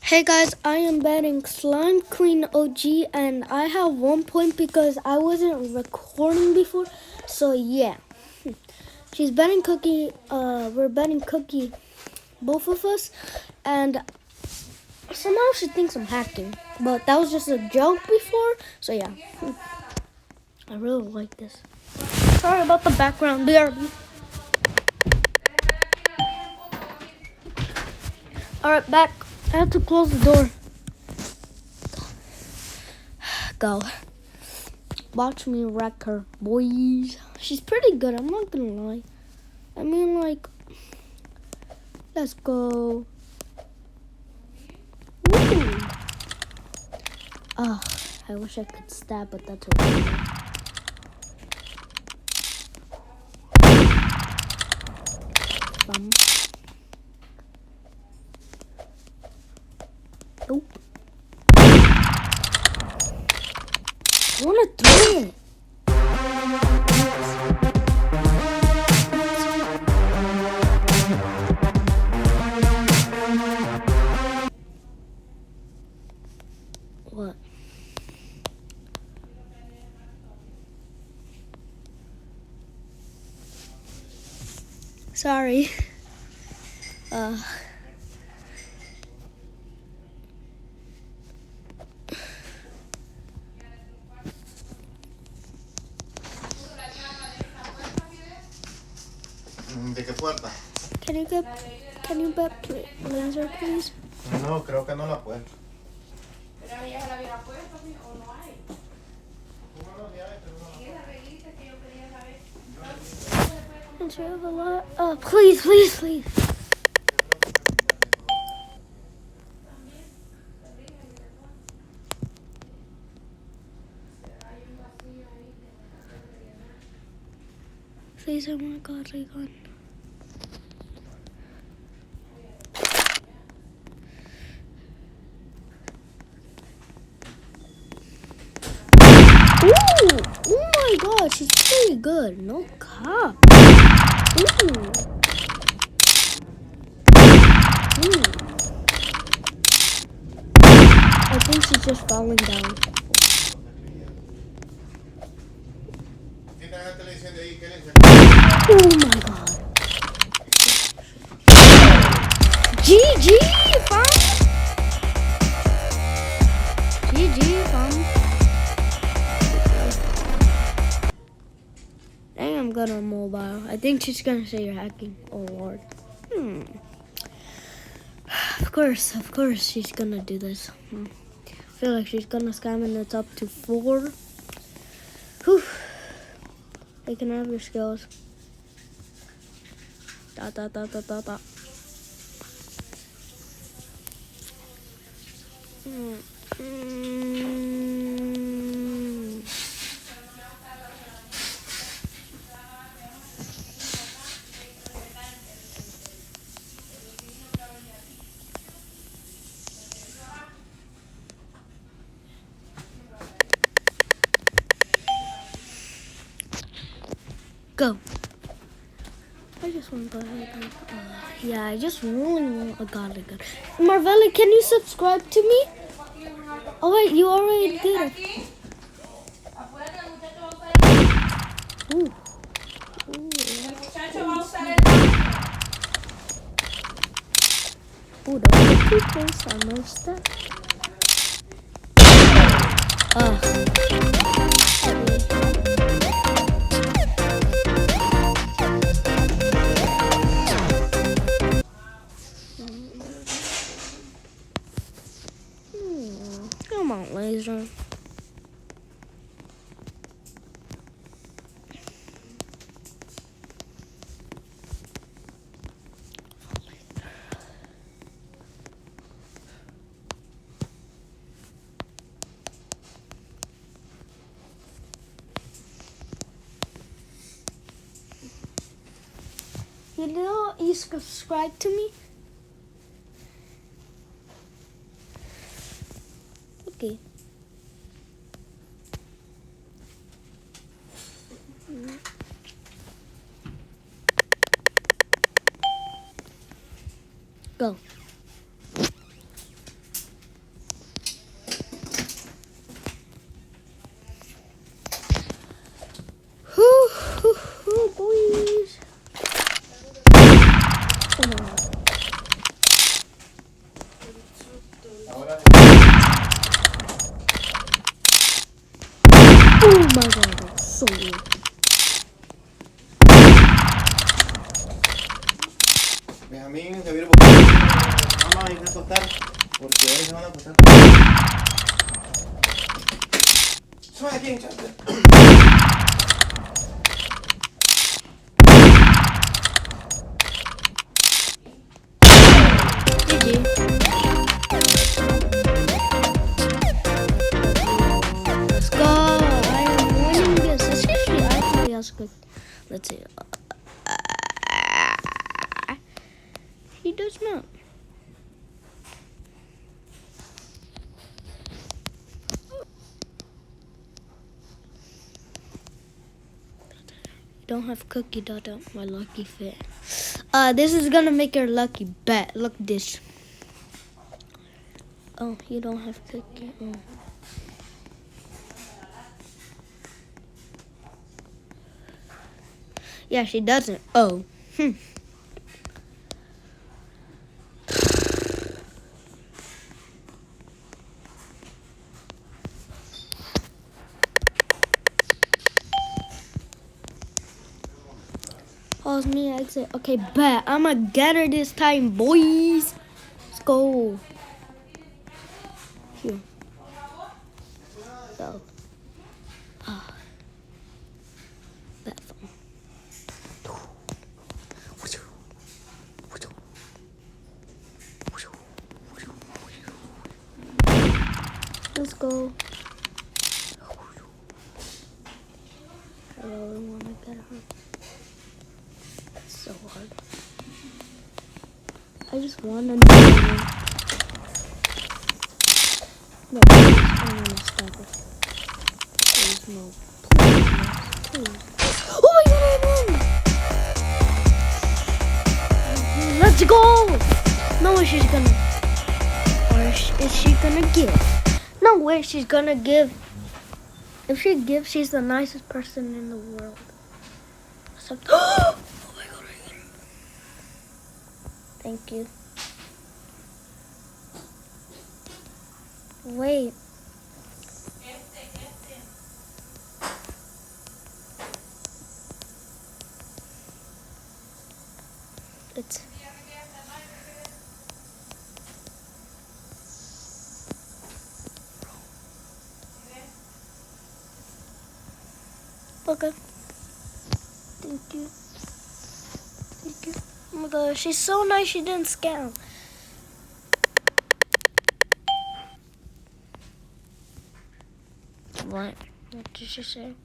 Hey guys, I am betting Slimequeenoh OG and I have 1 point because I wasn't recording before. So yeah. She's betting Cookie, we're betting Cookie, both of us, and somehow she thinks I'm hacking. But that was just a joke before, so yeah. I really like this. Sorry about the background, BRB. Alright, back. I had to close the door. Go. Watch me wreck her, boys. She's pretty good, I'm not gonna lie. I mean, like, let's go. Woo! Oh, I wish I could stab, but that's okay. Nope. I wanna throw it. What? Sorry. ¿De qué puerta? Can you bet laser, please? No, creo que no la puedo. Pero ella se la hubiera puesto, o no hay. Bueno, ya hay, pero no la En esa reguita que yo quería saber. And you have a lot. Oh, please, please, please. Please, oh my God, Recon. Ooh! Oh my God, she's pretty good. No cop. Ooh. Ooh. I think she's just falling down. Oh my God. GG, fam. GG, fam. Dang, I'm good on mobile. I think she's gonna say you're hacking. Oh Lord. Of course she's gonna do this. I feel like she's gonna scam and it's up to 4. Whew. They can have your skills. Dot, dot, dot, dot, dot, dot. Go. I just want to go ahead. Yeah, I just really want a godly gun. Marvella, can you subscribe to me? Oh wait, you already did it. Ooh. Ooh, don't get too close. I missed that. Come on, laser. You know, you subscribe to me? Okay. Go. A mí se viene porque no me van a acostar. Porque hoy se van a acostar. Soy aquí en chate. GG. Let's go. I am winning this. Let's see if she actually has good. Let's see. He does not. Don't have cookie data. My lucky fit. This is gonna make your lucky bet. Look this. Oh, you don't have cookie. Oh. Yeah, she doesn't. Oh. Pause me, exit. Okay, bet. I'ma get her this time, boys. Let's go. Here. Go. Bet phone. Let's go. I really want to get her. It's so hard. I just want to know. No, please, I want to stop it. Please, no. Please. Oh, I got it! Let's go! No way she's gonna. Or is she gonna give? No way she's gonna give. If she gives, she's the nicest person in the world. Except, oh my god, I got it. Thank you. Wait. It's. Okay. Thank you. Thank you. Oh my gosh, she's so nice she didn't scam. What? What did she say?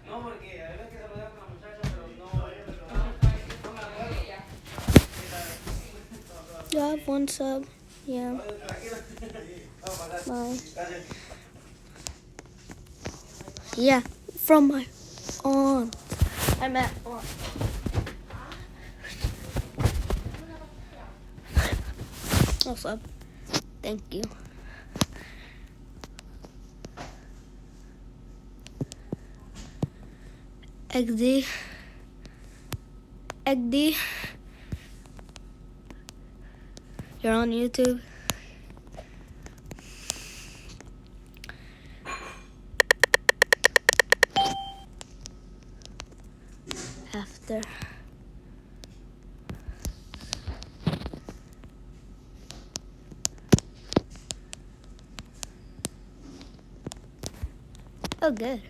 No, porque a veces que saludar con la muchacha, pero no. You have one sub. Yeah. Bye. Yeah, from my aunt. I met aunt. What's up? Thank you. XD. XD. You're on YouTube. After. Oh, good.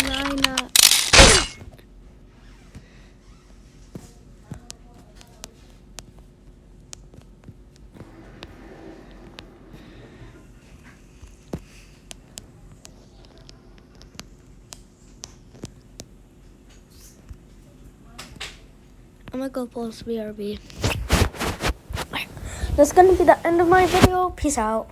Why not? gonna go post BRB. That's gonna be the end of my video. Peace out.